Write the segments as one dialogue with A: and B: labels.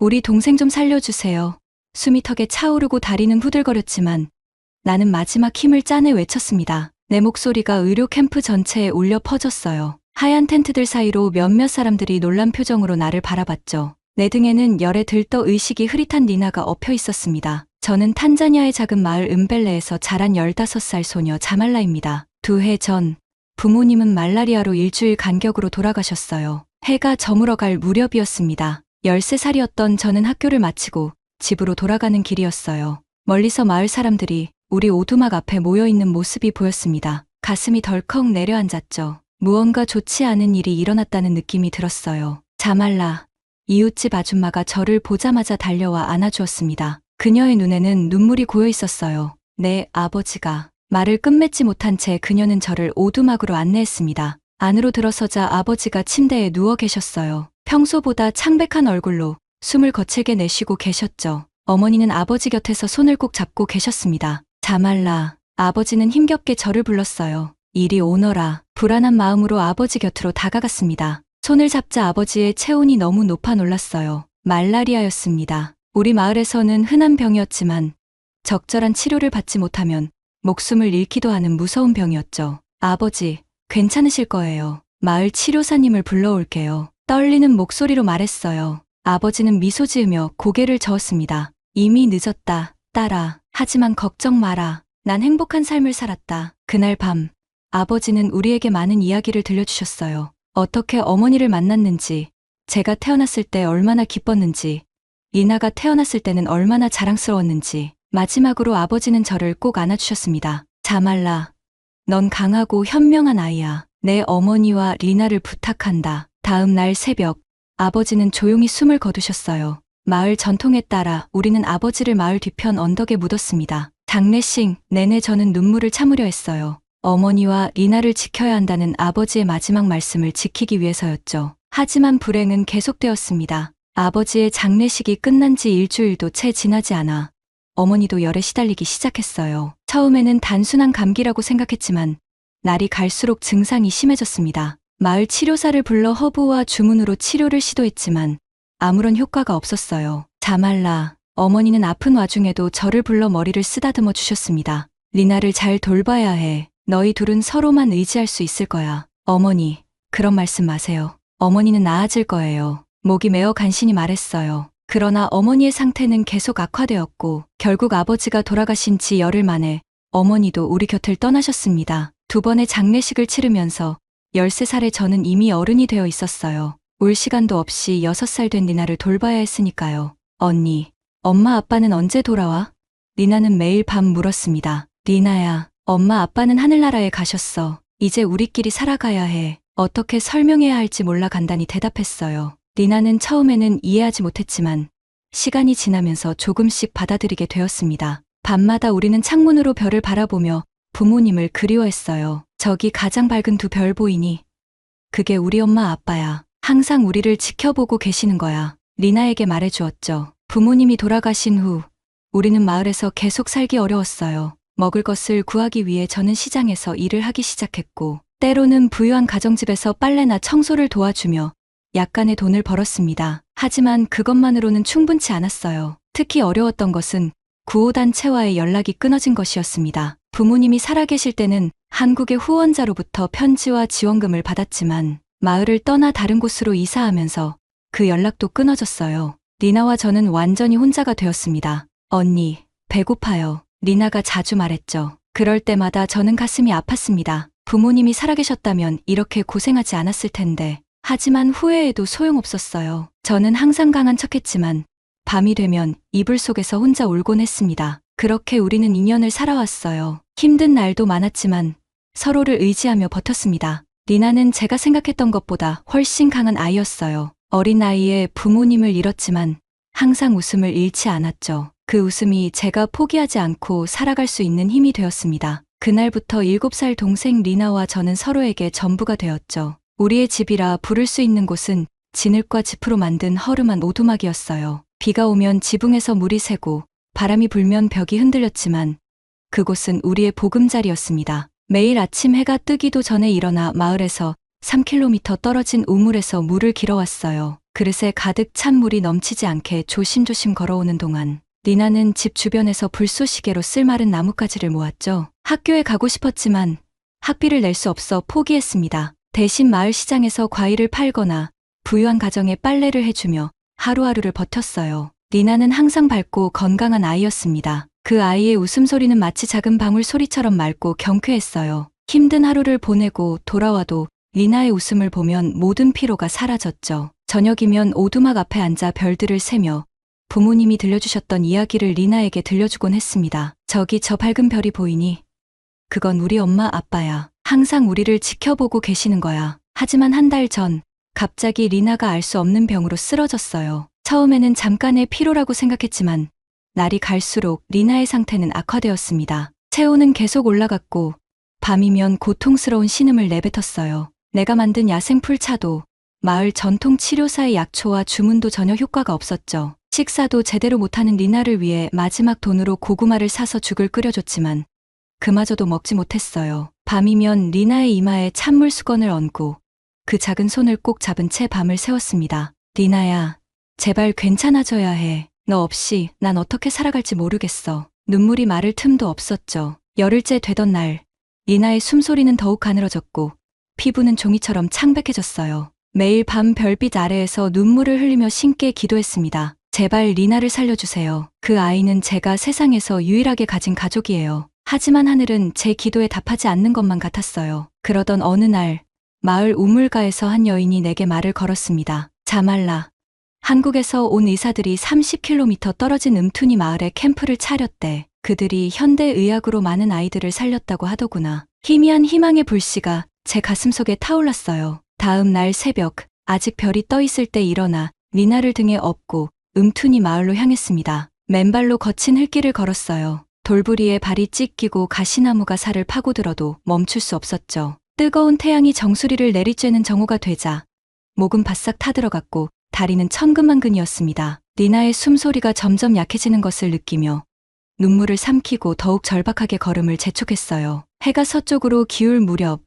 A: 우리 동생 좀 살려주세요. 숨이 턱에 차오르고 다리는 후들거렸지만 나는 마지막 힘을 짜내 외쳤습니다. 내 목소리가 의료 캠프 전체에 울려 퍼졌어요. 하얀 텐트들 사이로 몇몇 사람들이 놀란 표정으로 나를 바라봤죠. 내 등에는 열에 들떠 의식이 흐릿한 리나가 엎여 있었습니다. 저는 탄자니아의 작은 마을 은벨레에서 자란 15살 소녀 자말라입니다. 2해 전 부모님은 말라리아로 일주일 간격으로 돌아가셨어요. 해가 저물어갈 무렵이었습니다. 13살이었던 저는 학교를 마치고 집으로 돌아가는 길이었어요. 멀리서 마을 사람들이 우리 오두막 앞에 모여있는 모습이 보였습니다. 가슴이 덜컥 내려앉았죠. 무언가 좋지 않은 일이 일어났다는 느낌이 들었어요. 자말라, 이웃집 아줌마가 저를 보자마자 달려와 안아주었습니다. 그녀의 눈에는 눈물이 고여 있었어요. 내 아버지가. 말을 끝맺지 못한 채 그녀는 저를 오두막으로 안내했습니다. 안으로 들어서자 아버지가 침대에 누워 계셨어요. 평소보다 창백한 얼굴로 숨을 거칠게 내쉬고 계셨죠. 어머니는 아버지 곁에서 손을 꼭 잡고 계셨습니다. 자말라, 아버지는 힘겹게 저를 불렀어요. 이리 오너라. 불안한 마음으로 아버지 곁으로 다가갔습니다. 손을 잡자 아버지의 체온이 너무 높아 놀랐어요. 말라리아였습니다. 우리 마을에서는 흔한 병이었지만 적절한 치료를 받지 못하면 목숨을 잃기도 하는 무서운 병이었죠. 아버지, 괜찮으실 거예요. 마을 치료사님을 불러올게요. 떨리는 목소리로 말했어요. 아버지는 미소 지으며 고개를 저었습니다. 이미 늦었다, 딸아. 하지만 걱정 마라. 난 행복한 삶을 살았다. 그날 밤, 아버지는 우리에게 많은 이야기를 들려주셨어요. 어떻게 어머니를 만났는지, 제가 태어났을 때 얼마나 기뻤는지, 리나가 태어났을 때는 얼마나 자랑스러웠는지. 마지막으로 아버지는 저를 꼭 안아주셨습니다. 자말라, 넌 강하고 현명한 아이야. 내 어머니와 리나를 부탁한다. 다음 날 새벽, 아버지는 조용히 숨을 거두셨어요. 마을 전통에 따라 우리는 아버지를 마을 뒤편 언덕에 묻었습니다. 장례식 내내 저는 눈물을 참으려 했어요. 어머니와 리나를 지켜야 한다는 아버지의 마지막 말씀을 지키기 위해서였죠. 하지만 불행은 계속되었습니다. 아버지의 장례식이 끝난 지 일주일도 채 지나지 않아 어머니도 열에 시달리기 시작했어요. 처음에는 단순한 감기라고 생각했지만 날이 갈수록 증상이 심해졌습니다. 마을 치료사를 불러 허브와 주문으로 치료를 시도했지만 아무런 효과가 없었어요. 자말라, 어머니는 아픈 와중에도 저를 불러 머리를 쓰다듬어 주셨습니다. 리나를 잘 돌봐야 해. 너희 둘은 서로만 의지할 수 있을 거야. 어머니, 그런 말씀 마세요. 어머니는 나아질 거예요. 목이 메어 간신히 말했어요. 그러나 어머니의 상태는 계속 악화되었고 결국 아버지가 돌아가신 지 열흘 만에 어머니도 우리 곁을 떠나셨습니다. 2번의 장례식을 치르면서 13살의 저는 이미 어른이 되어 있었어요. 울 시간도 없이 6살 된 리나를 돌봐야 했으니까요. 언니, 엄마 아빠는 언제 돌아와? 리나는 매일 밤 물었습니다. 리나야, 엄마 아빠는 하늘나라에 가셨어. 이제 우리끼리 살아가야 해. 어떻게 설명해야 할지 몰라 간단히 대답했어요. 리나는 처음에는 이해하지 못했지만 시간이 지나면서 조금씩 받아들이게 되었습니다. 밤마다 우리는 창문으로 별을 바라보며 부모님을 그리워했어요. 저기 가장 밝은 2별 보이니? 그게 우리 엄마 아빠야. 항상 우리를 지켜보고 계시는 거야. 리나에게 말해주었죠. 부모님이 돌아가신 후 우리는 마을에서 계속 살기 어려웠어요. 먹을 것을 구하기 위해 저는 시장에서 일을 하기 시작했고 때로는 부유한 가정집에서 빨래나 청소를 도와주며 약간의 돈을 벌었습니다. 하지만 그것만으로는 충분치 않았어요. 특히 어려웠던 것은 구호단체와의 연락이 끊어진 것이었습니다. 부모님이 살아계실 때는 한국의 후원자로부터 편지와 지원금을 받았지만 마을을 떠나 다른 곳으로 이사하면서 그 연락도 끊어졌어요. 리나와 저는 완전히 혼자가 되었습니다. 언니, 배고파요. 리나가 자주 말했죠. 그럴 때마다 저는 가슴이 아팠습니다. 부모님이 살아계셨다면 이렇게 고생하지 않았을 텐데. 하지만 후회해도 소용없었어요. 저는 항상 강한 척했지만 밤이 되면 이불 속에서 혼자 울곤 했습니다. 그렇게 우리는 2년을 살아왔어요. 힘든 날도 많았지만 서로를 의지하며 버텼습니다. 리나는 제가 생각했던 것보다 훨씬 강한 아이였어요. 어린 나이에 부모님을 잃었지만 항상 웃음을 잃지 않았죠. 그 웃음이 제가 포기하지 않고 살아갈 수 있는 힘이 되었습니다. 그날부터 7살 동생 리나와 저는 서로에게 전부가 되었죠. 우리의 집이라 부를 수 있는 곳은 진흙과 짚으로 만든 허름한 오두막이었어요. 비가 오면 지붕에서 물이 새고 바람이 불면 벽이 흔들렸지만 그곳은 우리의 보금자리였습니다. 매일 아침 해가 뜨기도 전에 일어나 마을에서 3km 떨어진 우물에서 물을 길어왔어요. 그릇에 가득 찬 물이 넘치지 않게 조심조심 걸어오는 동안 리나는 집 주변에서 불쏘시개로 쓸마른 나뭇가지를 모았죠. 학교에 가고 싶었지만 학비를 낼 수 없어 포기했습니다. 대신 마을 시장에서 과일을 팔거나 부유한 가정에 빨래를 해주며 하루하루를 버텼어요. 리나는 항상 밝고 건강한 아이였습니다. 그 아이의 웃음소리는 마치 작은 방울 소리처럼 맑고 경쾌했어요. 힘든 하루를 보내고 돌아와도 리나의 웃음을 보면 모든 피로가 사라졌죠. 저녁이면 오두막 앞에 앉아 별들을 세며 부모님이 들려주셨던 이야기를 리나에게 들려주곤 했습니다. 저기 저 밝은 별이 보이니? 그건 우리 엄마 아빠야. 항상 우리를 지켜보고 계시는 거야. 하지만 한 달 전 갑자기 리나가 알 수 없는 병으로 쓰러졌어요. 처음에는 잠깐의 피로라고 생각했지만 날이 갈수록 리나의 상태는 악화되었습니다. 체온은 계속 올라갔고 밤이면 고통스러운 신음을 내뱉었어요. 내가 만든 야생풀차도 마을 전통 치료사의 약초와 주문도 전혀 효과가 없었죠. 식사도 제대로 못하는 리나를 위해 마지막 돈으로 고구마를 사서 죽을 끓여줬지만 그마저도 먹지 못했어요. 밤이면 리나의 이마에 찬물 수건을 얹고 그 작은 손을 꼭 잡은 채 밤을 새웠습니다. 리나야, 제발 괜찮아져야 해. 너 없이 난 어떻게 살아갈지 모르겠어. 눈물이 마를 틈도 없었죠. 열흘째 되던 날, 리나의 숨소리는 더욱 가늘어졌고 피부는 종이처럼 창백해졌어요. 매일 밤 별빛 아래에서 눈물을 흘리며 신께 기도했습니다. 제발 리나를 살려주세요. 그 아이는 제가 세상에서 유일하게 가진 가족이에요. 하지만 하늘은 제 기도에 답하지 않는 것만 같았어요. 그러던 어느 날, 마을 우물가에서 한 여인이 내게 말을 걸었습니다. 자말라. 한국에서 온 의사들이 30km 떨어진 음투니 마을에 캠프를 차렸대. 그들이 현대의학으로 많은 아이들을 살렸다고 하더구나. 희미한 희망의 불씨가 제 가슴속에 타올랐어요. 다음 날 새벽, 아직 별이 떠 있을 때 일어나 리나를 등에 업고 음투니 마을로 향했습니다. 맨발로 거친 흙길을 걸었어요. 돌부리에 발이 찢기고 가시나무가 살을 파고들어도 멈출 수 없었죠. 뜨거운 태양이 정수리를 내리쬐는 정오가 되자 목은 바싹 타들어갔고 다리는 천근만근이었습니다. 리나의 숨소리가 점점 약해지는 것을 느끼며 눈물을 삼키고 더욱 절박하게 걸음을 재촉했어요. 해가 서쪽으로 기울 무렵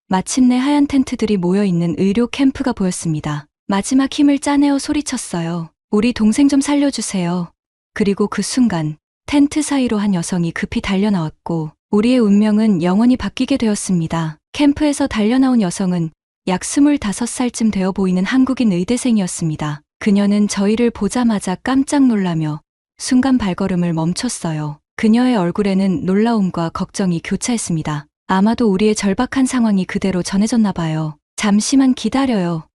A: 마침내 하얀 텐트들이 모여있는 의료 캠프가 보였습니다. 마지막 힘을 짜내어 소리쳤어요. 우리 동생 좀 살려주세요. 그리고 그 순간 텐트 사이로 한 여성이 급히 달려나왔고 우리의 운명은 영원히 바뀌게 되었습니다. 캠프에서 달려나온 여성은 약 25살쯤 되어 보이는 한국인 의대생이었습니다. 그녀는 저희를 보자마자 깜짝 놀라며 순간 발걸음을 멈췄어요. 그녀의 얼굴에는 놀라움과 걱정이 교차했습니다. 아마도 우리의 절박한 상황이 그대로 전해졌나 봐요. 잠시만 기다려요.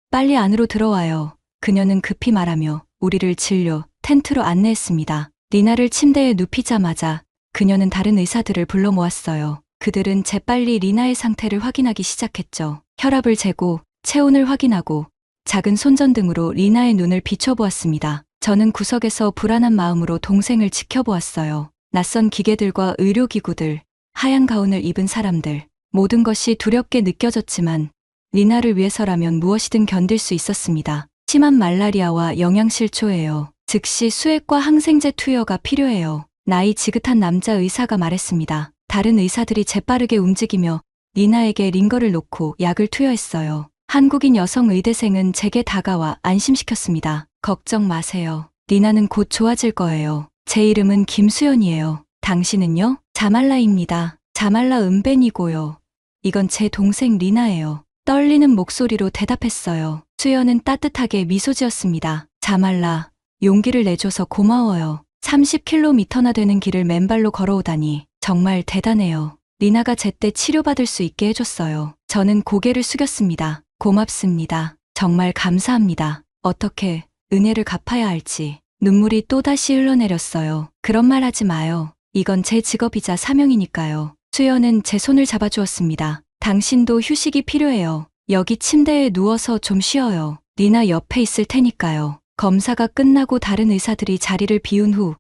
A: 빨리 안으로 들어와요. 그녀는 급히 말하며 우리를 진료 텐트로 안내했습니다. 리나를 침대에 눕히자마자 그녀는 다른 의사들을 불러 모았어요. 그들은 재빨리 리나의 상태를 확인하기 시작했죠. 혈압을 재고 체온을 확인하고 작은 손전등으로 리나의 눈을 비춰보았습니다. 저는 구석에서 불안한 마음으로 동생을 지켜보았어요. 낯선 기계들과 의료기구들, 하얀 가운을 입은 사람들, 모든 것이 두렵게 느껴졌지만 리나를 위해서라면 무엇이든 견딜 수 있었습니다. 심한 말라리아와 영양실조예요. 즉시 수액과 항생제 투여가 필요해요. 나이 지긋한 남자 의사가 말했습니다. 다른 의사들이 재빠르게 움직이며 리나에게 링거를 놓고 약을 투여했어요. 한국인 여성 의대생은 제게 다가와 안심시켰습니다. 걱정 마세요. 리나는 곧 좋아질 거예요. 제 이름은 김수연이에요. 당신은요? 자말라입니다. 자말라 은벤이고요. 이건 제 동생 리나예요. 떨리는 목소리로 대답했어요. 수연은 따뜻하게 미소 지었습니다. 자말라, 용기를 내줘서 고마워요. 30km나 되는 길을 맨발로 걸어오다니 정말 대단해요. 리나가 제때 치료받을 수 있게 해줬어요. 저는 고개를 숙였습니다. 고맙습니다. 정말 감사합니다. 어떻게 은혜를 갚아야 할지 눈물이 또다시 흘러내렸어요. 그런 말 하지 마요. 이건 제 직업이자 사명이니까요. 수연은 제 손을 잡아주었습니다. 당신도 휴식이 필요해요. 여기 침대에 누워서 좀 쉬어요. 리나 옆에 있을 테니까요. 검사가 끝나고 다른 의사들이 자리를 비운 후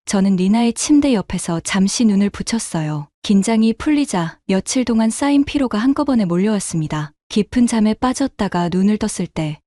A: 저는 리나의 침대 옆에서 잠시 눈을 붙였어요. 긴장이 풀리자 며칠 동안 쌓인 피로가 한꺼번에 몰려왔습니다. 깊은 잠에 빠졌다가 눈을 떴을 때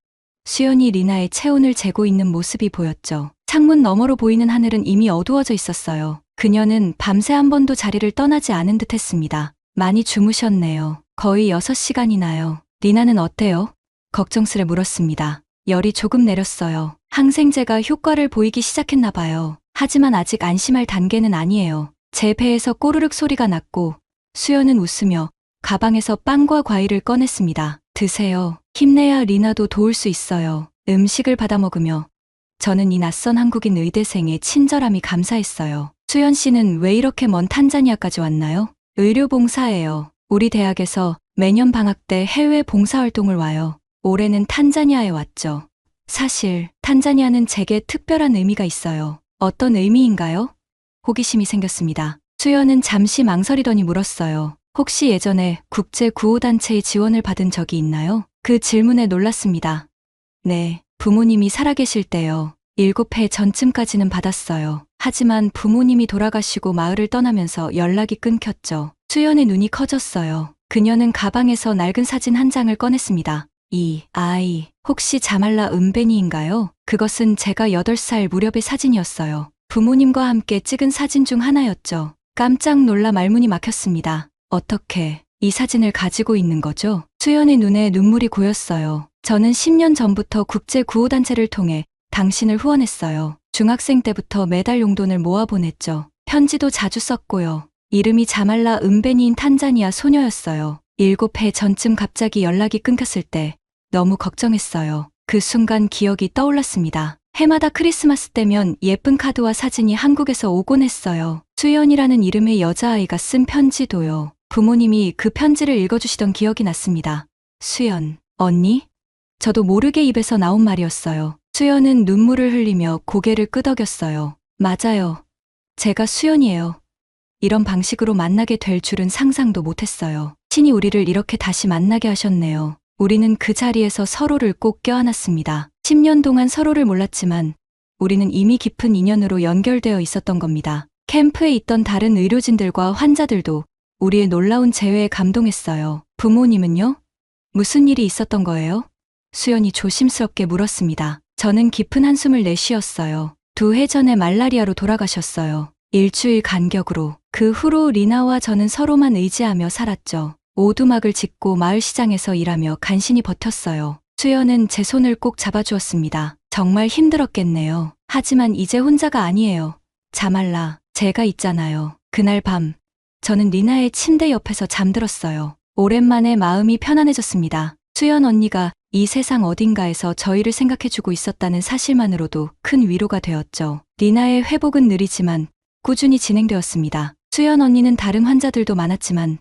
A: 수연이 리나의 체온을 재고 있는 모습이 보였죠. 창문 너머로 보이는 하늘은 이미 어두워져 있었어요. 그녀는 밤새 한 번도 자리를 떠나지 않은 듯 했습니다. 많이 주무셨네요. 거의 6시간이나요. 리나는 어때요? 걱정스레 물었습니다. 열이 조금 내렸어요. 항생제가 효과를 보이기 시작했나 봐요. 하지만 아직 안심할 단계는 아니에요. 제 배에서 꼬르륵 소리가 났고 수연은 웃으며 가방에서 빵과 과일을 꺼냈습니다. 드세요. 힘내야 리나도 도울 수 있어요. 음식을 받아 먹으며 저는 이 낯선 한국인 의대생의 친절함이 감사했어요. 수연 씨는 왜 이렇게 먼 탄자니아까지 왔나요? 의료봉사예요. 우리 대학에서 매년 방학 때 해외 봉사활동을 와요. 올해는 탄자니아에 왔죠. 사실 탄자니아는 제게 특별한 의미가 있어요. 어떤 의미인가요? 호기심이 생겼습니다. 수연은 잠시 망설이더니 물었어요. 혹시 예전에 국제구호단체의 지원을 받은 적이 있나요? 그 질문에 놀랐습니다. 네, 부모님이 살아계실 때요. 7회 전쯤까지는 받았어요. 하지만 부모님이 돌아가시고 마을을 떠나면서 연락이 끊겼죠. 수연의 눈이 커졌어요. 그녀는 가방에서 낡은 사진 한 장을 꺼냈습니다. 이 아이, 혹시 자말라 은베니인가요? 그것은 제가 8살 무렵의 사진이었어요. 부모님과 함께 찍은 사진 중 하나였죠. 깜짝 놀라 말문이 막혔습니다. 어떻게 이 사진을 가지고 있는 거죠? 수연의 눈에 눈물이 고였어요. 저는 10년 전부터 국제구호단체를 통해 당신을 후원했어요. 중학생 때부터 매달 용돈을 모아 보냈죠. 편지도 자주 썼고요. 이름이 자말라 은베니인 탄자니아 소녀였어요. 7해 전쯤 갑자기 연락이 끊겼을 때 너무 걱정했어요. 그 순간 기억이 떠올랐습니다. 해마다 크리스마스 때면 예쁜 카드와 사진이 한국에서 오곤 했어요. 수연이라는 이름의 여자아이가 쓴 편지도요. 부모님이 그 편지를 읽어주시던 기억이 났습니다. 수연, 언니? 저도 모르게 입에서 나온 말이었어요. 수연은 눈물을 흘리며 고개를 끄덕였어요. 맞아요. 제가 수연이에요. 이런 방식으로 만나게 될 줄은 상상도 못했어요. 신이 우리를 이렇게 다시 만나게 하셨네요. 우리는 그 자리에서 서로를 꼭 껴안았습니다. 10년 동안 서로를 몰랐지만 우리는 이미 깊은 인연으로 연결되어 있었던 겁니다. 캠프에 있던 다른 의료진들과 환자들도 우리의 놀라운 재회에 감동했어요. 부모님은요? 무슨 일이 있었던 거예요? 수연이 조심스럽게 물었습니다. 저는 깊은 한숨을 내쉬었어요. 2해 전에 말라리아로 돌아가셨어요. 일주일 간격으로. 그 후로 리나와 저는 서로만 의지하며 살았죠. 오두막을 짓고 마을 시장에서 일하며 간신히 버텼어요. 수연은 제 손을 꼭 잡아주었습니다. 정말 힘들었겠네요. 하지만 이제 혼자가 아니에요. 자말라, 제가 있잖아요. 그날 밤, 저는 리나의 침대 옆에서 잠들었어요. 오랜만에 마음이 편안해졌습니다. 수연 언니가 이 세상 어딘가에서 저희를 생각해주고 있었다는 사실만으로도 큰 위로가 되었죠. 리나의 회복은 느리지만 꾸준히 진행되었습니다. 수연 언니는 다른 환자들도 많았지만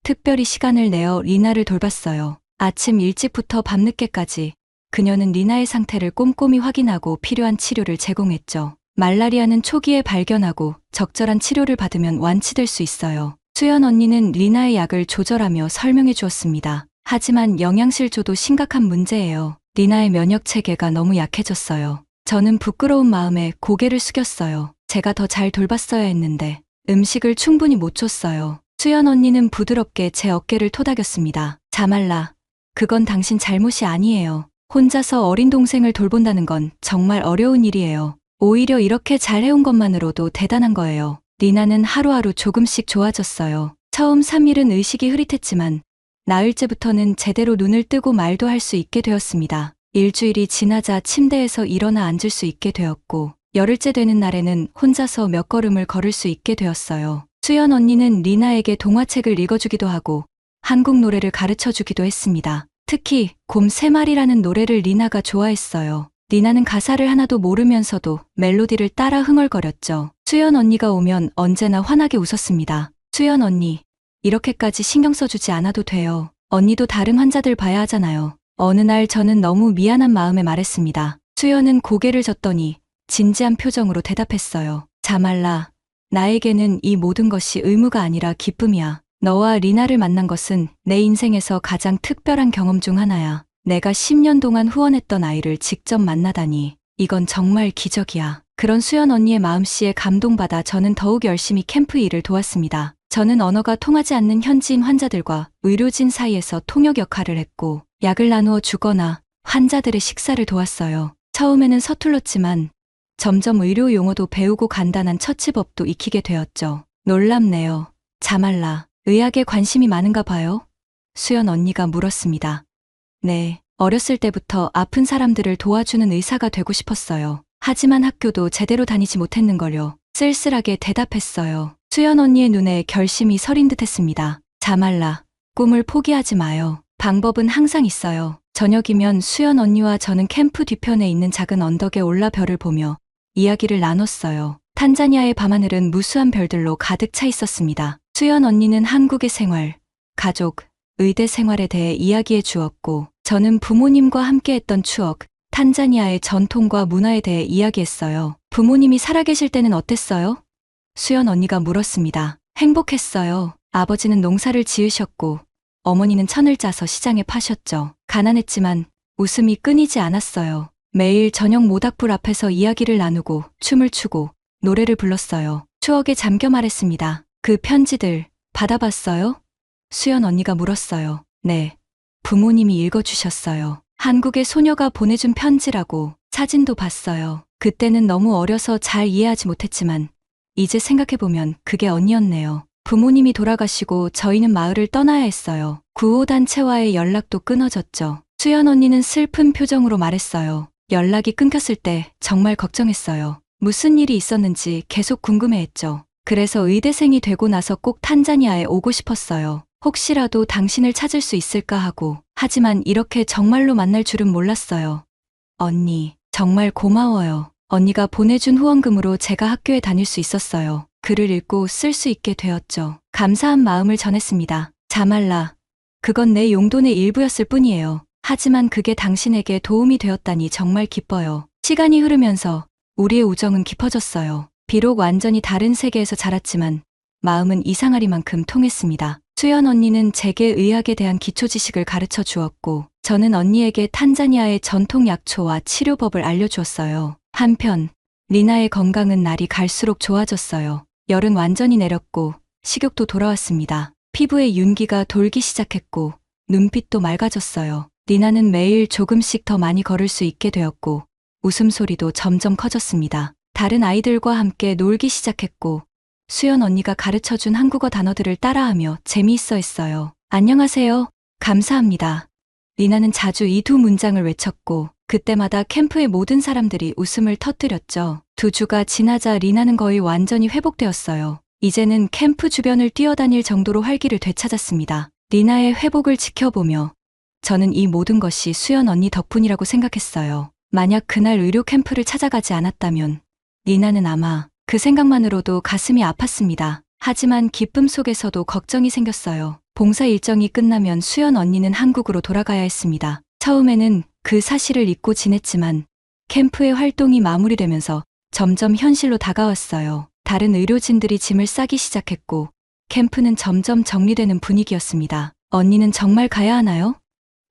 A: 특별히 시간을 내어 리나를 돌봤어요. 아침 일찍부터 밤늦게까지 그녀는 리나의 상태를 꼼꼼히 확인하고 필요한 치료를 제공했죠. 말라리아는 초기에 발견하고 적절한 치료를 받으면 완치될 수 있어요. 수연 언니는 리나의 약을 조절하며 설명해 주었습니다. 하지만 영양실조도 심각한 문제예요. 리나의 면역 체계가 너무 약해졌어요. 저는 부끄러운 마음에 고개를 숙였어요. 제가 더 잘 돌봤어야 했는데 음식을 충분히 못 줬어요. 수연 언니는 부드럽게 제 어깨를 토닥였습니다. 자말라, 그건 당신 잘못이 아니에요. 혼자서 어린 동생을 돌본다는 건 정말 어려운 일이에요. 오히려 이렇게 잘 해온 것만으로도 대단한 거예요. 리나는 하루하루 조금씩 좋아졌어요. 처음 3일은 의식이 흐릿했지만 나흘째부터는 제대로 눈을 뜨고 말도 할 수 있게 되었습니다. 일주일이 지나자 침대에서 일어나 앉을 수 있게 되었고 열흘째 되는 날에는 혼자서 몇 걸음을 걸을 수 있게 되었어요. 수연 언니는 리나에게 동화책을 읽어주기도 하고 한국 노래를 가르쳐주기도 했습니다. 특히 곰 3마리라는 노래를 리나가 좋아했어요. 리나는 가사를 하나도 모르면서도 멜로디를 따라 흥얼거렸죠. 수연 언니가 오면 언제나 환하게 웃었습니다. 수연 언니, 이렇게까지 신경 써주지 않아도 돼요. 언니도 다른 환자들 봐야 하잖아요. 어느 날 저는 너무 미안한 마음에 말했습니다. 수연은 고개를 젓더니 진지한 표정으로 대답했어요. 자말라, 나에게는 이 모든 것이 의무가 아니라 기쁨이야. 너와 리나를 만난 것은 내 인생에서 가장 특별한 경험 중 하나야. 내가 10년 동안 후원했던 아이를 직접 만나다니. 이건 정말 기적이야. 그런 수연 언니의 마음씨에 감동받아 저는 더욱 열심히 캠프 일을 도왔습니다. 저는 언어가 통하지 않는 현지인 환자들과 의료진 사이에서 통역 역할을 했고 약을 나누어 주거나 환자들의 식사를 도왔어요. 처음에는 서툴렀지만 점점 의료 용어도 배우고 간단한 처치법도 익히게 되었죠. 놀랍네요. 자말라, 의학에 관심이 많은가 봐요? 수연 언니가 물었습니다. 네, 어렸을 때부터 아픈 사람들을 도와주는 의사가 되고 싶었어요. 하지만 학교도 제대로 다니지 못했는걸요. 쓸쓸하게 대답했어요. 수연 언니의 눈에 결심이 서린 듯했습니다. 자말라. 꿈을 포기하지 마요. 방법은 항상 있어요. 저녁이면 수연 언니와 저는 캠프 뒤편에 있는 작은 언덕에 올라 별을 보며 이야기를 나눴어요. 탄자니아의 밤하늘은 무수한 별들로 가득 차 있었습니다. 수연 언니는 한국의 생활, 가족, 의대 생활에 대해 이야기해 주었고, 저는 부모님과 함께했던 추억, 탄자니아의 전통과 문화에 대해 이야기했어요. 부모님이 살아계실 때는 어땠어요? 수연 언니가 물었습니다. 행복했어요. 아버지는 농사를 지으셨고, 어머니는 천을 짜서 시장에 파셨죠. 가난했지만 웃음이 끊이지 않았어요. 매일 저녁 모닥불 앞에서 이야기를 나누고 춤을 추고 노래를 불렀어요. 추억에 잠겨 말했습니다. 그 편지들 받아봤어요? 수연 언니가 물었어요. 네. 부모님이 읽어주셨어요. 한국의 소녀가 보내준 편지라고. 사진도 봤어요. 그때는 너무 어려서 잘 이해하지 못했지만 이제 생각해보면 그게 언니였네요. 부모님이 돌아가시고 저희는 마을을 떠나야 했어요. 구호단체와의 연락도 끊어졌죠. 수연 언니는 슬픈 표정으로 말했어요. 연락이 끊겼을 때 정말 걱정했어요. 무슨 일이 있었는지 계속 궁금해했죠. 그래서 의대생이 되고 나서 꼭 탄자니아에 오고 싶었어요. 혹시라도 당신을 찾을 수 있을까 하고. 하지만 이렇게 정말로 만날 줄은 몰랐어요. 언니, 정말 고마워요. 언니가 보내준 후원금으로 제가 학교에 다닐 수 있었어요. 글을 읽고 쓸 수 있게 되었죠. 감사한 마음을 전했습니다. 자말라. 그건 내 용돈의 일부였을 뿐이에요. 하지만 그게 당신에게 도움이 되었다니 정말 기뻐요. 시간이 흐르면서 우리의 우정은 깊어졌어요. 비록 완전히 다른 세계에서 자랐지만 마음은 이상하리만큼 통했습니다. 수연 언니는 제게 의학에 대한 기초 지식을 가르쳐 주었고, 저는 언니에게 탄자니아의 전통 약초와 치료법을 알려주었어요. 한편 리나의 건강은 날이 갈수록 좋아졌어요. 열은 완전히 내렸고 식욕도 돌아왔습니다. 피부에 윤기가 돌기 시작했고 눈빛도 맑아졌어요. 리나는 매일 조금씩 더 많이 걸을 수 있게 되었고 웃음소리도 점점 커졌습니다. 다른 아이들과 함께 놀기 시작했고 수연 언니가 가르쳐준 한국어 단어들을 따라하며 재미있어 했어요. 안녕하세요. 감사합니다. 리나는 자주 이 두 문장을 외쳤고 그때마다 캠프의 모든 사람들이 웃음을 터뜨렸죠. 2주가 지나자 리나는 거의 완전히 회복되었어요. 이제는 캠프 주변을 뛰어다닐 정도로 활기를 되찾았습니다. 리나의 회복을 지켜보며 저는 이 모든 것이 수연 언니 덕분이라고 생각했어요. 만약 그날 의료 캠프를 찾아가지 않았다면 리나는 아마 그 생각만으로도 가슴이 아팠습니다. 하지만 기쁨 속에서도 걱정이 생겼어요. 봉사 일정이 끝나면 수연 언니는 한국으로 돌아가야 했습니다. 처음에는 그 사실을 잊고 지냈지만 캠프의 활동이 마무리되면서 점점 현실로 다가왔어요. 다른 의료진들이 짐을 싸기 시작했고 캠프는 점점 정리되는 분위기였습니다. 언니는 정말 가야 하나요?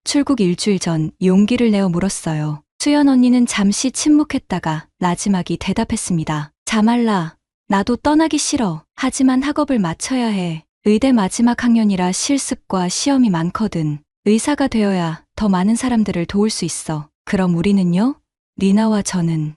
A: 출국 일주일 전 용기를 내어 물었어요. 수연 언니는 잠시 침묵했다가 나지막이 대답했습니다. 자말라, 나도 떠나기 싫어. 하지만 학업을 마쳐야 해. 의대 마지막 학년이라 실습과 시험이 많거든. 의사가 되어야 더 많은 사람들을 도울 수 있어. 그럼 우리는요? 리나와 저는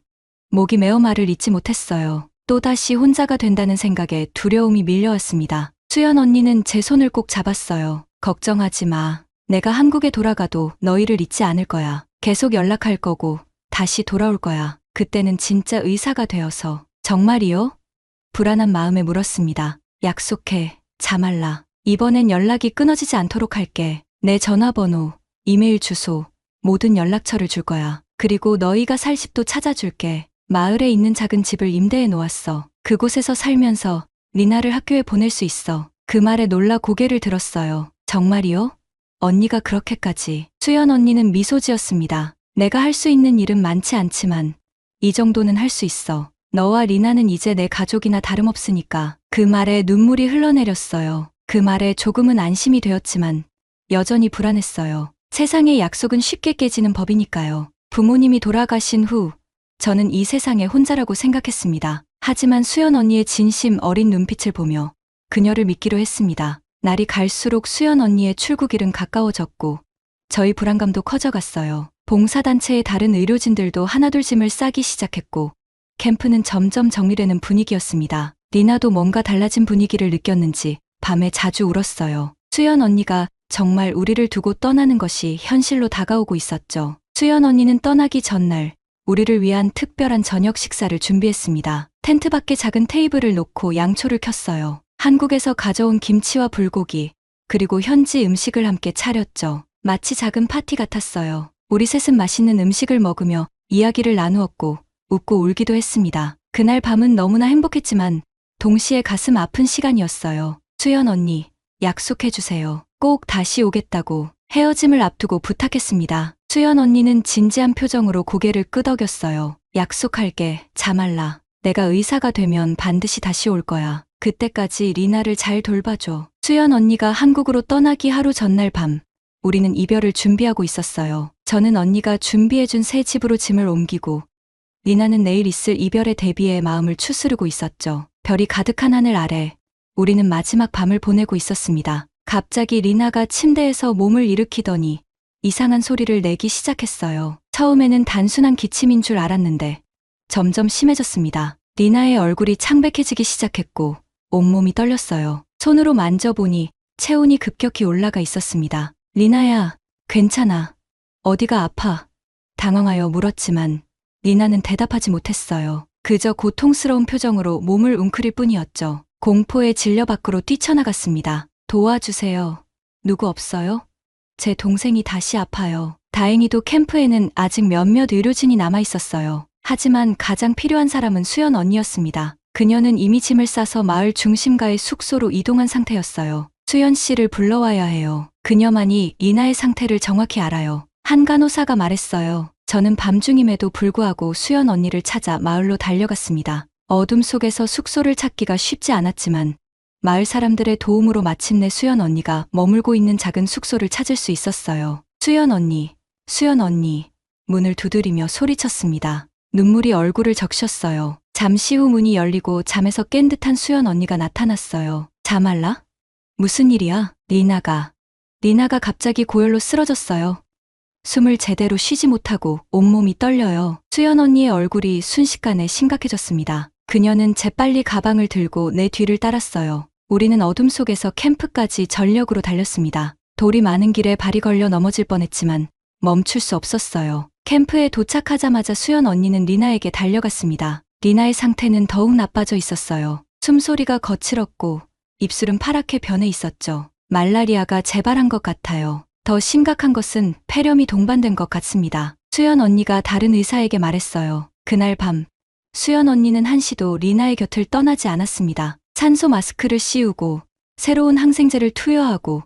A: 목이 메어 말을 잇지 못했어요. 또다시 혼자가 된다는 생각에 두려움이 밀려왔습니다. 수연 언니는 제 손을 꼭 잡았어요. 걱정하지 마. 내가 한국에 돌아가도 너희를 잊지 않을 거야. 계속 연락할 거고 다시 돌아올 거야. 그때는 진짜 의사가 되어서. 정말이요? 불안한 마음에 물었습니다. 약속해. 자말라. 이번엔 연락이 끊어지지 않도록 할게. 내 전화번호, 이메일 주소, 모든 연락처를 줄 거야. 그리고 너희가 살 집도 찾아줄게. 마을에 있는 작은 집을 임대해 놓았어. 그곳에서 살면서 리나를 학교에 보낼 수 있어. 그 말에 놀라 고개를 들었어요. 정말이요? 언니가 그렇게까지. 수연 언니는 미소 지었습니다. 내가 할 수 있는 일은 많지 않지만 이 정도는 할 수 있어. 너와 리나는 이제 내 가족이나 다름없으니까. 그 말에 눈물이 흘러내렸어요. 그 말에 조금은 안심이 되었지만 여전히 불안했어요. 세상의 약속은 쉽게 깨지는 법이니까요. 부모님이 돌아가신 후 저는 이 세상에 혼자라고 생각했습니다. 하지만 수연 언니의 진심 어린 눈빛을 보며 그녀를 믿기로 했습니다. 날이 갈수록 수연 언니의 출국일은 가까워졌고 저희 불안감도 커져갔어요. 봉사단체의 다른 의료진들도 하나둘 짐을 싸기 시작했고 캠프는 점점 정리되는 분위기였습니다. 리나도 뭔가 달라진 분위기를 느꼈는지 밤에 자주 울었어요. 수연 언니가 정말 우리를 두고 떠나는 것이 현실로 다가오고 있었죠. 수연 언니는 떠나기 전날 우리를 위한 특별한 저녁 식사를 준비했습니다. 텐트 밖에 작은 테이블을 놓고 양초를 켰어요. 한국에서 가져온 김치와 불고기, 그리고 현지 음식을 함께 차렸죠. 마치 작은 파티 같았어요. 우리 셋은 맛있는 음식을 먹으며 이야기를 나누었고 웃고 울기도 했습니다. 그날 밤은 너무나 행복했지만 동시에 가슴 아픈 시간이었어요. 수연 언니, 약속해주세요. 꼭 다시 오겠다고 헤어짐을 앞두고 부탁했습니다. 수연 언니는 진지한 표정으로 고개를 끄덕였어요. 약속할게, 자말라. 내가 의사가 되면 반드시 다시 올 거야. 그때까지 리나를 잘 돌봐줘. 수연 언니가 한국으로 떠나기 하루 전날 밤, 우리는 이별을 준비하고 있었어요. 저는 언니가 준비해준 새 집으로 짐을 옮기고, 리나는 내일 있을 이별에 대비해 마음을 추스르고 있었죠. 별이 가득한 하늘 아래, 우리는 마지막 밤을 보내고 있었습니다. 갑자기 리나가 침대에서 몸을 일으키더니 이상한 소리를 내기 시작했어요. 처음에는 단순한 기침인 줄 알았는데 점점 심해졌습니다. 리나의 얼굴이 창백해지기 시작했고 온몸이 떨렸어요. 손으로 만져보니 체온이 급격히 올라가 있었습니다. 리나야, 괜찮아. 어디가 아파? 당황하여 물었지만 리나는 대답하지 못했어요. 그저 고통스러운 표정으로 몸을 웅크릴 뿐이었죠. 공포에 질려 밖으로 뛰쳐나갔습니다. 도와주세요. 누구 없어요? 제 동생이 다시 아파요. 다행히도 캠프에는 아직 몇몇 의료진이 남아 있었어요. 하지만 가장 필요한 사람은 수연 언니였습니다. 그녀는 이미 짐을 싸서 마을 중심가의 숙소로 이동한 상태였어요. 수연 씨를 불러와야 해요. 그녀만이 리나의 상태를 정확히 알아요. 한 간호사가 말했어요. 저는 밤중임에도 불구하고 수연 언니를 찾아 마을로 달려갔습니다. 어둠 속에서 숙소를 찾기가 쉽지 않았지만 마을 사람들의 도움으로 마침내 수연 언니가 머물고 있는 작은 숙소를 찾을 수 있었어요. 수연 언니, 수연 언니, 문을 두드리며 소리쳤습니다. 눈물이 얼굴을 적셨어요. 잠시 후 문이 열리고 잠에서 깬 듯한 수연 언니가 나타났어요. 자말라? 무슨 일이야? 리나가 갑자기 고열로 쓰러졌어요. 숨을 제대로 쉬지 못하고 온몸이 떨려요. 수연 언니의 얼굴이 순식간에 심각해졌습니다. 그녀는 재빨리 가방을 들고 내 뒤를 따랐어요. 우리는 어둠 속에서 캠프까지 전력으로 달렸습니다. 돌이 많은 길에 발이 걸려 넘어질 뻔했지만 멈출 수 없었어요. 캠프에 도착하자마자 수연 언니는 리나에게 달려갔습니다. 리나의 상태는 더욱 나빠져 있었어요. 숨소리가 거칠었고 입술은 파랗게 변해 있었죠. 말라리아가 재발한 것 같아요. 더 심각한 것은 폐렴이 동반된 것 같습니다. 수연 언니가 다른 의사에게 말했어요. 그날 밤 수연 언니는 한시도 리나의 곁을 떠나지 않았습니다. 산소 마스크를 씌우고 새로운 항생제를 투여하고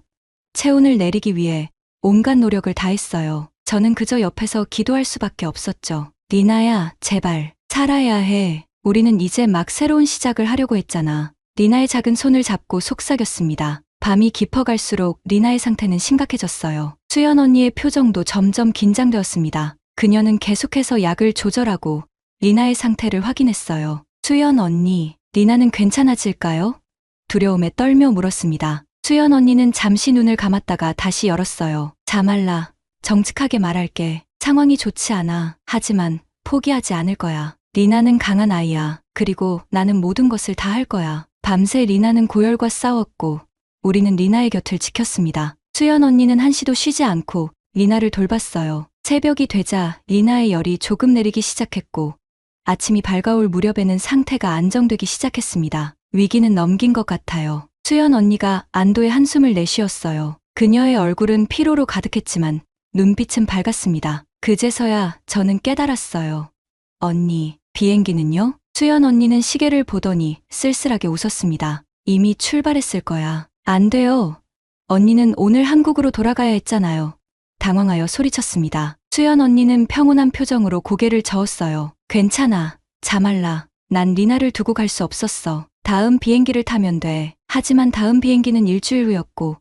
A: 체온을 내리기 위해 온갖 노력을 다했어요. 저는 그저 옆에서 기도할 수밖에 없었죠. 리나야, 제발 살아야 해. 우리는 이제 막 새로운 시작을 하려고 했잖아. 리나의 작은 손을 잡고 속삭였습니다. 밤이 깊어갈수록 리나의 상태는 심각해졌어요. 수연 언니의 표정도 점점 긴장되었습니다. 그녀는 계속해서 약을 조절하고 리나의 상태를 확인했어요. 수연 언니, 리나는 괜찮아질까요? 두려움에 떨며 물었습니다. 수연 언니는 잠시 눈을 감았다가 다시 열었어요. 자말라, 정직하게 말할게. 상황이 좋지 않아. 하지만 포기하지 않을 거야. 리나는 강한 아이야. 그리고 나는 모든 것을 다 할 거야. 밤새 리나는 고열과 싸웠고 우리는 리나의 곁을 지켰습니다. 수연 언니는 한시도 쉬지 않고 리나를 돌봤어요. 새벽이 되자 리나의 열이 조금 내리기 시작했고 아침이 밝아올 무렵에는 상태가 안정되기 시작했습니다. 위기는 넘긴 것 같아요. 수연 언니가 안도의 한숨을 내쉬었어요. 그녀의 얼굴은 피로로 가득했지만 눈빛은 밝았습니다. 그제서야 저는 깨달았어요. 언니, 비행기는요? 수연 언니는 시계를 보더니 쓸쓸하게 웃었습니다. 이미 출발했을 거야. 안 돼요. 언니는 오늘 한국으로 돌아가야 했잖아요. 당황하여 소리쳤습니다. 수연 언니는 평온한 표정으로 고개를 저었어요. 괜찮아. 자말라. 난 리나를 두고 갈 수 없었어. 다음 비행기를 타면 돼. 하지만 다음 비행기는 일주일 후였고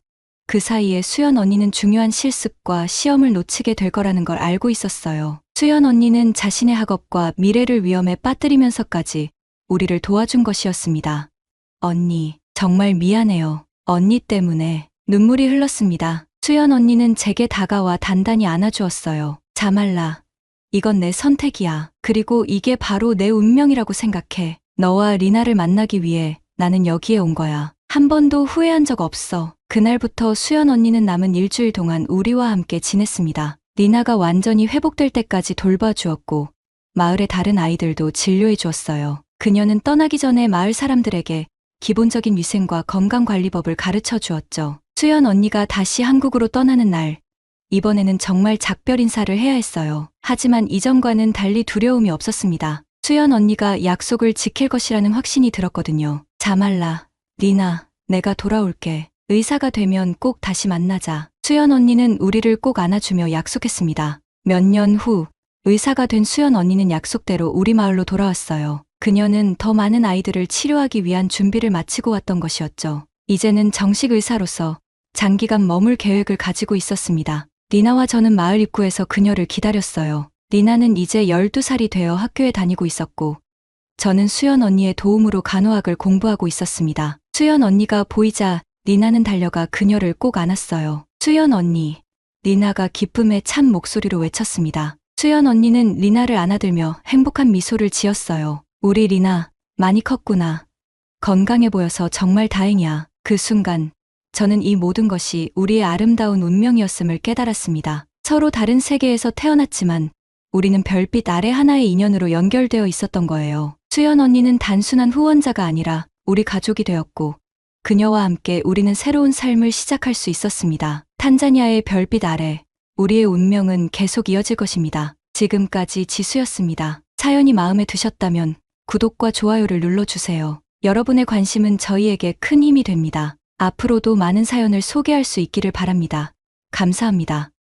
A: 그 사이에 수연 언니는 중요한 실습과 시험을 놓치게 될 거라는 걸 알고 있었어요. 수연 언니는 자신의 학업과 미래를 위험에 빠뜨리면서까지 우리를 도와준 것이었습니다. 언니, 정말 미안해요. 언니 때문에 눈물이 흘렀습니다. 수연 언니는 제게 다가와 단단히 안아주었어요. 자말라. 이건 내 선택이야. 그리고 이게 바로 내 운명이라고 생각해. 너와 리나를 만나기 위해 나는 여기에 온 거야. 한 번도 후회한 적 없어. 그날부터 수연 언니는 남은 일주일 동안 우리와 함께 지냈습니다. 리나가 완전히 회복될 때까지 돌봐주었고 마을의 다른 아이들도 진료해 주었어요. 그녀는 떠나기 전에 마을 사람들에게 기본적인 위생과 건강관리법을 가르쳐 주었죠. 수연 언니가 다시 한국으로 떠나는 날, 이번에는 정말 작별 인사를 해야 했어요. 하지만 이전과는 달리 두려움이 없었습니다. 수연 언니가 약속을 지킬 것이라는 확신이 들었거든요. 자말라, 리나, 내가 돌아올게. 의사가 되면 꼭 다시 만나자. 수연 언니는 우리를 꼭 안아주며 약속했습니다. 몇 년 후, 의사가 된 수연 언니는 약속대로 우리 마을로 돌아왔어요. 그녀는 더 많은 아이들을 치료하기 위한 준비를 마치고 왔던 것이었죠. 이제는 정식 의사로서 장기간 머물 계획을 가지고 있었습니다. 리나와 저는 마을 입구에서 그녀를 기다렸어요. 리나는 이제 12살이 되어 학교에 다니고 있었고, 저는 수연 언니의 도움으로 간호학을 공부하고 있었습니다. 수연 언니가 보이자 리나는 달려가 그녀를 꼭 안았어요. 수연 언니. 리나가 기쁨에 찬 목소리로 외쳤습니다. 수연 언니는 리나를 안아들며 행복한 미소를 지었어요. 우리 리나, 많이 컸구나. 건강해 보여서 정말 다행이야. 그 순간, 저는 이 모든 것이 우리의 아름다운 운명이었음을 깨달았습니다. 서로 다른 세계에서 태어났지만, 우리는 별빛 아래 하나의 인연으로 연결되어 있었던 거예요. 수연 언니는 단순한 후원자가 아니라 우리 가족이 되었고, 그녀와 함께 우리는 새로운 삶을 시작할 수 있었습니다. 탄자니아의 별빛 아래, 우리의 운명은 계속 이어질 것입니다. 지금까지 지수였습니다. 사연이 마음에 드셨다면 구독과 좋아요를 눌러주세요. 여러분의 관심은 저희에게 큰 힘이 됩니다. 앞으로도 많은 사연을 소개할 수 있기를 바랍니다. 감사합니다.